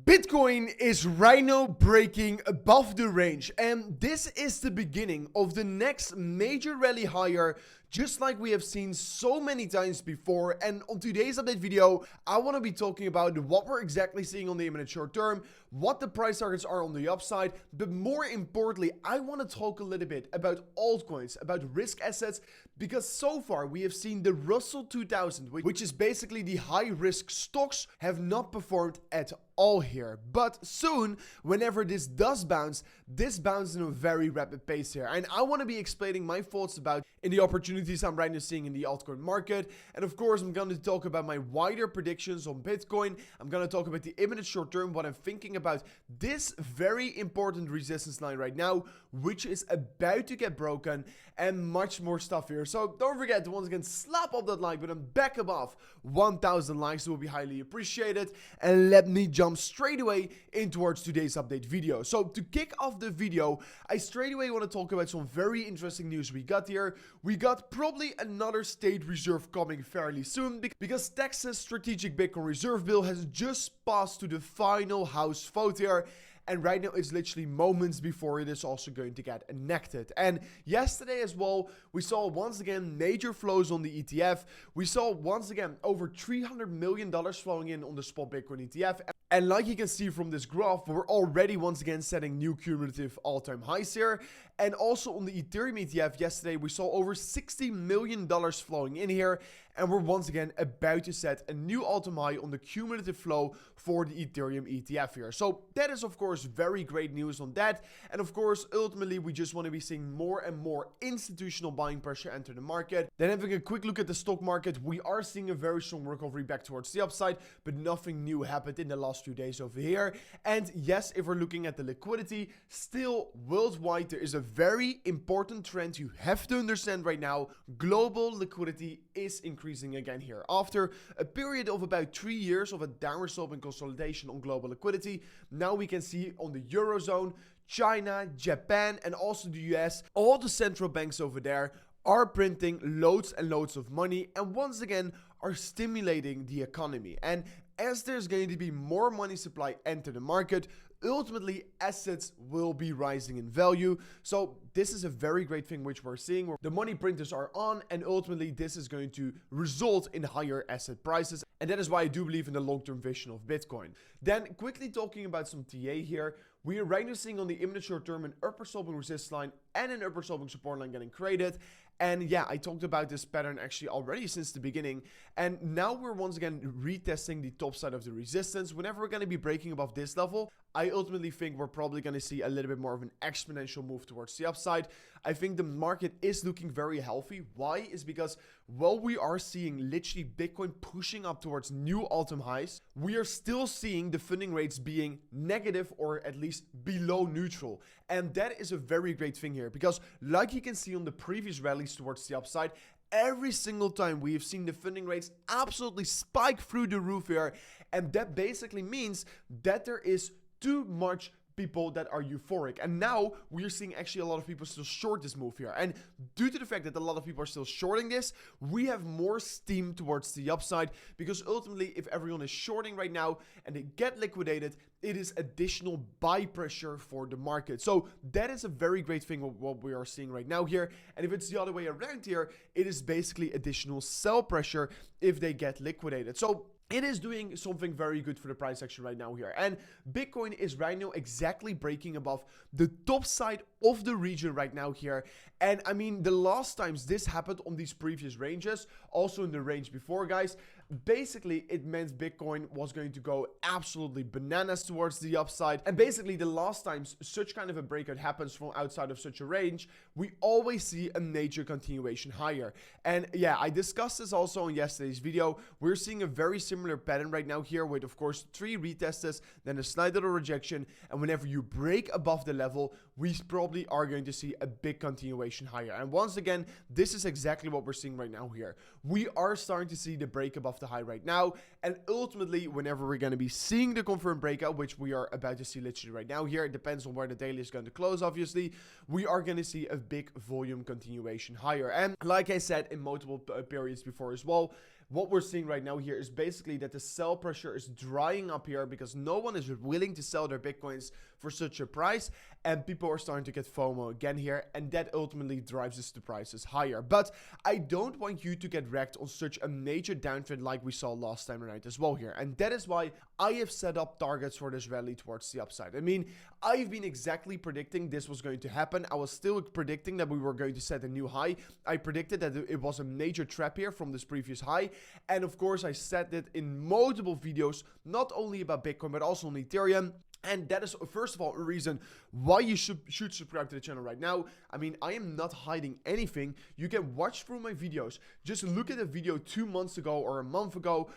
Bitcoin is right now breaking above the range, and this is the beginning of the next major rally higher, just like we have seen so many times before. And on today's update video, I want to be talking about what we're exactly seeing on the imminent short term, what the price targets are on the upside, but more importantly, I want to talk a little bit about altcoins, about risk assets, because so far we have seen the Russell 2000, which is basically the high risk stocks, have not performed at all here. But soon, whenever this does bounce, this bounces in a very rapid pace here. And I want to be explaining my thoughts about in the opportunities I'm right now seeing in the altcoin market. And of course, I'm going to talk about my wider predictions on Bitcoin. I'm going to talk about the imminent short term, what I'm thinking about this very important resistance line right now, which is about to get broken, and much more stuff here. So don't forget to once again slap up that like button back above 1,000 likes. It will be highly appreciated. And let me jump straight away in towards today's update video. So to kick off the video, I straight away want to talk about some very interesting news we got here. We got probably another state reserve coming fairly soon, because Texas strategic Bitcoin reserve bill has just passed to the final House vote here. And right now, it's literally moments before it is also going to get enacted. And yesterday as well, we saw once again major flows on the ETF. We saw once again over $300 million flowing in on the spot Bitcoin ETF. And like you can see from this graph, we're already once again setting new cumulative all-time highs here. And also on the Ethereum ETF yesterday, we saw over $60 million flowing in here. And we're once again about to set a new all-time high on the cumulative flow for the Ethereum ETF here. So that is, of course, very great news on that. And of course, ultimately, we just want to be seeing more and more institutional buying pressure enter the market. Then having a quick look at the stock market, we are seeing a very strong recovery back towards the upside, but nothing new happened in the last few days over here. And yes, if we're looking at the liquidity, still worldwide, there is a very important trend you have to understand right now. Global liquidity is increasing again here. After a period of about 3 years of a downward sloping consolidation on global liquidity, now we can see on the Eurozone, China, Japan, and also the US, all the central banks over there are printing loads and loads of money, and once again are stimulating the economy. And as there's going to be more money supply enter the market, ultimately assets will be rising in value. So this is a very great thing which we're seeing, where the money printers are on, and ultimately this is going to result in higher asset prices. And that is why I do believe in the long-term vision of Bitcoin. Then quickly talking about some TA here, we are right now seeing on the imminent short term an upper sloping resistance line and an upper sloping support line getting created. And yeah, I talked about this pattern actually already since the beginning. And now we're once again retesting the top side of the resistance. Whenever we're going to be breaking above this level, I ultimately think we're probably going to see a little bit more of an exponential move towards the upside. I think the market is looking very healthy. Why? Is because while we are seeing literally Bitcoin pushing up towards new all-time highs, we are still seeing the funding rates being negative or at least below neutral. And that is a very great thing here, because like you can see on the previous rallies towards the upside, every single time we have seen the funding rates absolutely spike through the roof here. And that basically means that there is too much people that are euphoric. And now we're seeing actually a lot of people still short this move here. And due to the fact that a lot of people are still shorting this, we have more steam towards the upside, because ultimately if everyone is shorting right now and they get liquidated, it is additional buy pressure for the market. So that is a very great thing what we are seeing right now here. And if it's the other way around here, it is basically additional sell pressure if they get liquidated. So it is doing something very good for the price action right now here. And Bitcoin is right now exactly breaking above the top side of the region right now here. And I mean, the last times this happened on these previous ranges, also in the range before, guys, basically it meant Bitcoin was going to go absolutely bananas towards the upside. And basically the last times such kind of a breakout happens from outside of such a range, we always see a major continuation higher. And yeah, I discussed this also in yesterday's video. We're seeing a very similar pattern right now here with, of course, 3 retests, then a slight little rejection. And whenever you break above the level, we probably are going to see a big continuation higher. And once again, this is exactly what we're seeing right now here. We are starting to see the break above the high right now. And ultimately, whenever we're going to be seeing the confirmed breakout, which we are about to see literally right now here, it depends on where the daily is going to close, obviously, we are going to see a big volume continuation higher. And like I said in multiple periods before as well, what we're seeing right now here is basically that the sell pressure is drying up here because no one is willing to sell their Bitcoins for such a price, and people are starting to get FOMO again here, and that ultimately drives the prices higher. But I don't want you to get wrecked on such a major downtrend like we saw last time around as well here, and that is why I have set up targets for this rally towards the upside. I mean, I've been exactly predicting this was going to happen. I was still predicting that we were going to set a new high. I predicted that it was a major trap here from this previous high, and of course I said it in multiple videos, not only about Bitcoin but also on Ethereum. And that is, first of all, a reason why you should subscribe to the channel right now. I mean, I am not hiding anything. You can watch through my videos. Just look at a video 2 months ago or a month ago.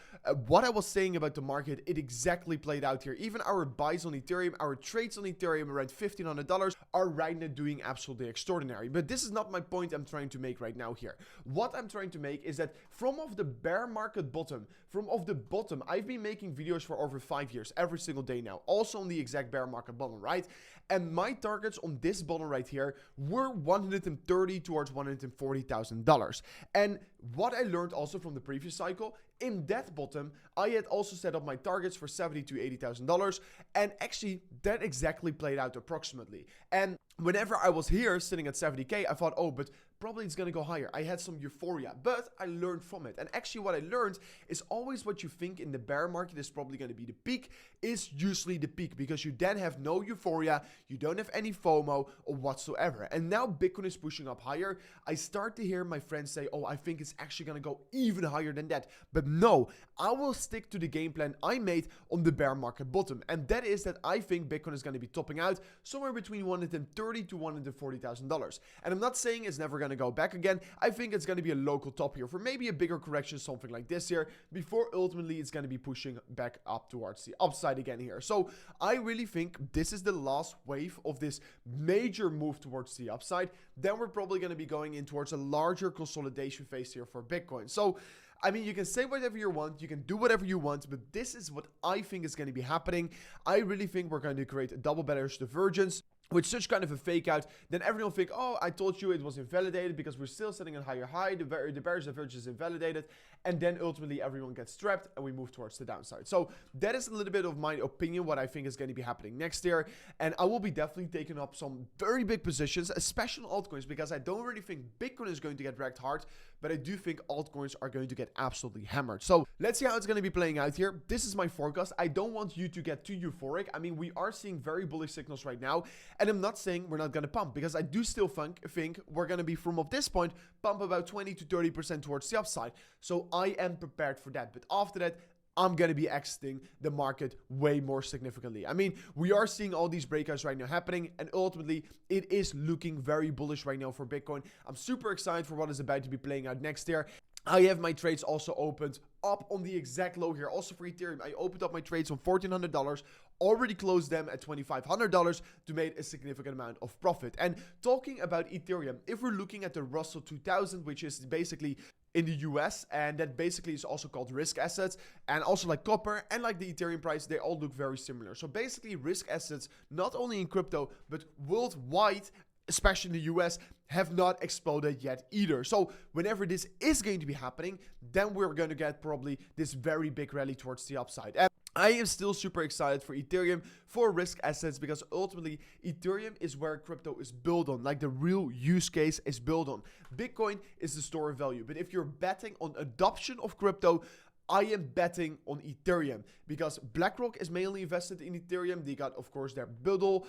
What I was saying about the market, it exactly played out here. Even our buys on Ethereum, our trades on Ethereum around $1,500 are right now doing absolutely extraordinary. But this is not my point I'm trying to make right now here. What I'm trying to make is that from off the bear market bottom, I've been making videos for over 5 years, every single day now. Also on the exact bear market bottom, right? And my targets on this bottom right here were $130 towards $140,000. And what I learned also from the previous cycle, in that bottom, I had also set up my targets for $70,000 to $80,000, and actually that exactly played out approximately. And whenever I was here sitting at 70k, I thought, oh, but probably it's gonna go higher. I had some euphoria, but I learned from it. And actually what I learned is always what you think in the bear market is probably gonna be the peak is usually the peak, because you then have no euphoria, you don't have any FOMO or whatsoever. And now Bitcoin is pushing up higher. I start to hear my friends say, oh, I think it's actually gonna go even higher than that. But no, I will stick to the game plan I made on the bear market bottom. And that is that I think Bitcoin is gonna be topping out somewhere between $130,000 to $140,000. And I'm not saying it's never gonna go back again. I think it's gonna be a local top here for maybe a bigger correction, something like this here, before ultimately it's gonna be pushing back up towards the upside again here. So I really think this is the last wave of this major move towards the upside. Then we're probably gonna be going in towards a larger consolidation phase here for Bitcoin. So I mean, you can say whatever you want, you can do whatever you want, but this is what I think is going to be happening. I really think we're going to create a double bearish divergence with such kind of a fake out. Then everyone will think, oh, I told you it was invalidated because we're still sitting at higher high, the bearish divergence is invalidated, and then ultimately everyone gets trapped and we move towards the downside. So that is a little bit of my opinion, what I think is going to be happening next year, and I will be definitely taking up some very big positions, especially on altcoins, because I don't really think Bitcoin is going to get wrecked hard, but I do think altcoins are going to get absolutely hammered. So let's see how it's going to be playing out here. This is my forecast. I don't want you to get too euphoric. I mean, we are seeing very bullish signals right now, and I'm not saying we're not going to pump, because I do still think we're going to be, from up this point, pump about 20 to 30% towards the upside. So I am prepared for that. But after that, I'm going to be exiting the market way more significantly. I mean, we are seeing all these breakouts right now happening, and ultimately it is looking very bullish right now for Bitcoin. I'm super excited for what is about to be playing out next year. I have my trades also opened up on the exact low here. Also for Ethereum, I opened up my trades on $1,400, already closed them at $2,500 to make a significant amount of profit. And talking about Ethereum, if we're looking at the Russell 2000, which is basically in the US, and that basically is also called risk assets, and also like copper and like the Ethereum price, they all look very similar. So basically risk assets, not only in crypto, but worldwide, especially in the US, have not exploded yet either. So whenever this is going to be happening, then we're going to get probably this very big rally towards the upside. And I am still super excited for Ethereum, for risk assets, because ultimately Ethereum is where crypto is built on, like the real use case is built on. Bitcoin is the store of value, but if you're betting on adoption of crypto, I am betting on Ethereum, because BlackRock is mainly invested in Ethereum. They got, of course, their Buddle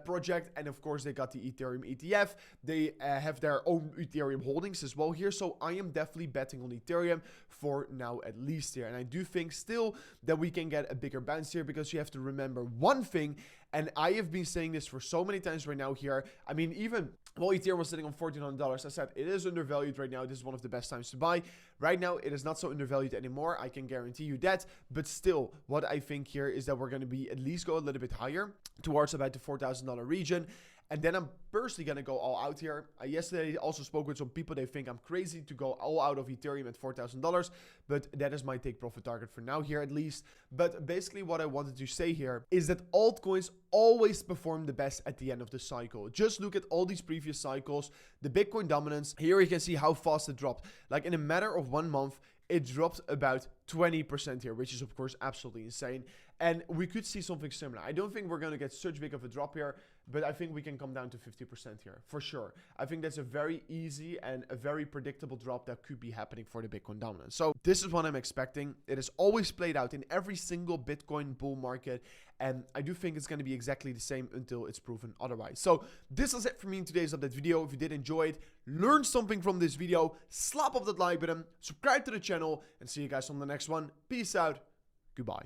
project, and of course, they got the Ethereum ETF. They have their own Ethereum holdings as well here. So I am definitely betting on Ethereum for now, at least here. And I do think still that we can get a bigger bounce here, because you have to remember one thing, and I have been saying this for so many times right now here. I mean, even while Ethereum was sitting on $1,400, I said it is undervalued right now. This is one of the best times to buy. Right now, it is not so undervalued anymore. I can guarantee you that. But still, what I think here is that we're going to be at least go a little bit higher towards about the $4,000 region. And then I'm personally going to go all out here. Yesterday, I also spoke with some people. They think I'm crazy to go all out of Ethereum at $4,000. But that is my take profit target for now here, at least. But basically what I wanted to say here is that altcoins always perform the best at the end of the cycle. Just look at all these previous cycles. The Bitcoin dominance. Here you can see how fast it dropped. Like in a matter of 1 month, it dropped about 20% here, which is of course absolutely insane. And we could see something similar. I don't think we're going to get such big of a drop here, but I think we can come down to 50% here for sure. I think that's a very easy and a very predictable drop that could be happening for the Bitcoin dominance. So this is what I'm expecting. It has always played out in every single Bitcoin bull market, and I do think it's going to be exactly the same until it's proven otherwise. So this is it for me in today's update video. If you did enjoy it, learn something from this video, slap off that like button, subscribe to the channel, and see you guys on the next one. Peace out. Goodbye.